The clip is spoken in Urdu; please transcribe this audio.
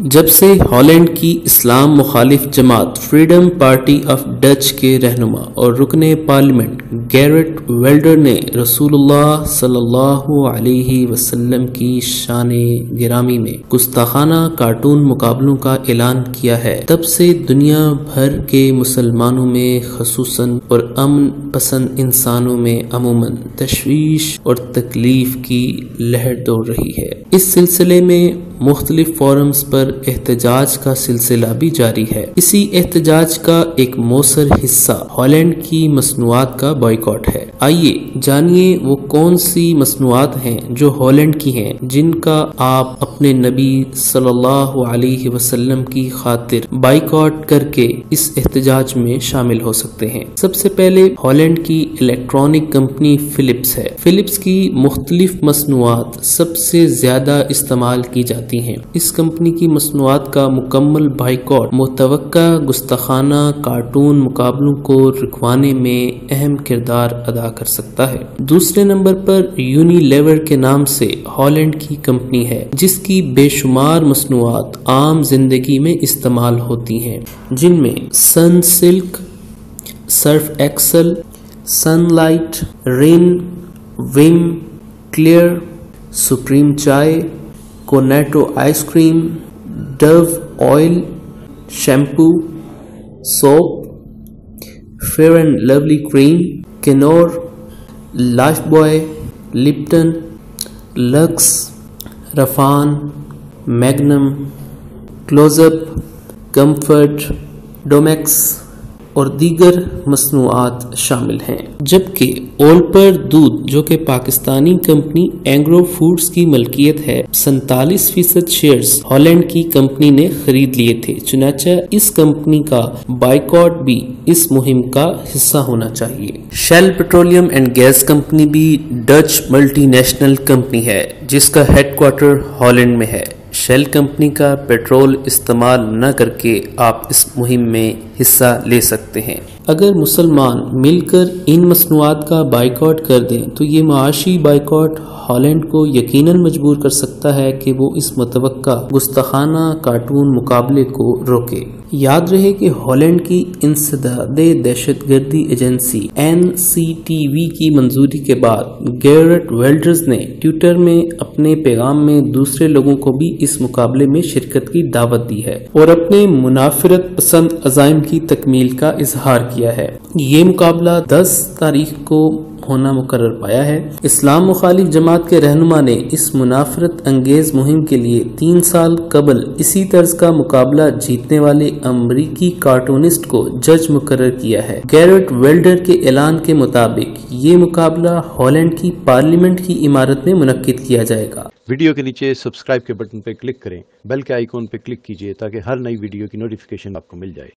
جب سے ہالینڈ کی اسلام مخالف جماعت فریڈم پارٹی آف ڈچ کے رہنما اور رکن پارلیمنٹ گیرٹ ویلڈر نے رسول اللہ صلی اللہ علیہ وسلم کی شان گرامی میں گستاخانہ کارٹون مقابلوں کا اعلان کیا ہے، تب سے دنیا بھر کے مسلمانوں میں خصوصاً اور امن پسند انسانوں میں عموماً تشویش اور تکلیف کی لہر دوڑ رہی ہے۔ اس سلسلے میں مختلف فورمز پر احتجاج کا سلسلہ بھی جاری ہے۔ اسی احتجاج کا ایک مؤثر حصہ ہالینڈ کی مصنوعات کا بائیکاٹ ہے۔ آئیے جانیے وہ کون سی مصنوعات ہیں جو ہالینڈ کی ہیں، جن کا آپ اپنے نبی صلی اللہ علیہ وسلم کی خاطر بائیکاٹ کر کے اس احتجاج میں شامل ہو سکتے ہیں۔ سب سے پہلے ہالینڈ کی الیکٹرانک کمپنی فلپس ہے۔ فلپس کی مختلف مصنوعات سب سے زیادہ استعمال کی جاتی ہیں۔ اس کمپنی کی مصنوعات کا مکمل بائیکاٹ متوقع گستاخانہ کارٹون مقابلوں کو رکوانے میں اہم کردار ادا کر سکتا ہے۔ دوسرے نمبر پر یونیلیور کے نام سے ہالینڈ کی کمپنی ہے، جس کی بے شمار مصنوعات عام زندگی میں استعمال ہوتی ہیں، جن میں Sunsilk, Surf Excel, Sunlight, Rin, Vim, Clear, Supreme چائے، Cornetto ice cream, Dove oil, shampoo, soap, Fair and Lovely cream, Knorr, Lifebuoy, Lipton, Lux, Rafhan, Magnum, Closeup, Comfort, Domex اور دیگر مصنوعات شامل ہیں۔ جبکہ اولپر دودھ، جو کہ پاکستانی کمپنی اینگرو فوڈز کی ملکیت ہے، 47% شیئرز ہالینڈ کی کمپنی نے خرید لیے تھے۔ چنانچہ اس کمپنی کا بائیکاٹ بھی اس مہم کا حصہ ہونا چاہیے۔ Shell petroleum and gas company بھی ڈچ ملٹی نیشنل کمپنی ہے، جس کا ہیڈ کوارٹر ہالینڈ میں ہے۔ شیل کمپنی کا پیٹرول استعمال نہ کر کے آپ اس مہم میں حصہ لے سکتے ہیں۔ اگر مسلمان مل کر ان مصنوعات کا بائیکاٹ کر دیں تو یہ معاشی بائیکاٹ ہالینڈ کو یقیناً مجبور کر سکتا ہے کہ وہ اس متوقع گستاخانہ کارٹون مقابلے کو روکے۔ یاد رہے کہ ہالینڈ کی انسداد دہشت گردی ایجنسی NCTV کی منظوری کے بعد گیرٹ ویلڈرز نے ٹویٹر میں اپنے پیغام میں دوسرے لوگوں کو بھی اس مقابلے میں شرکت کی دعوت دی ہے اور اپنے منافرت پسند عزائم کی تکمیل کا اظہار کیا ہے۔ یہ مقابلہ 10 تاریخ کو ہونا مقرر پایا ہے۔ اسلام مخالف جماعت کے رہنما نے اس منافرت انگیز مہم کے لیے 3 سال قبل اسی طرز کا مقابلہ جیتنے والے امریکی کارٹونسٹ کو جج مقرر کیا ہے۔ گیرٹ ویلڈر کے اعلان کے مطابق یہ مقابلہ ہالینڈ کی پارلیمنٹ کی عمارت میں منعقد کیا جائے گا۔ ویڈیو کے نیچے سبسکرائب کے بٹن پہ کلک کریں، بیل کے آئیکن پہ کلک کیجئے تاکہ ہر نئی ویڈیو کی نوٹیفیکیشن آپ کو مل جائے۔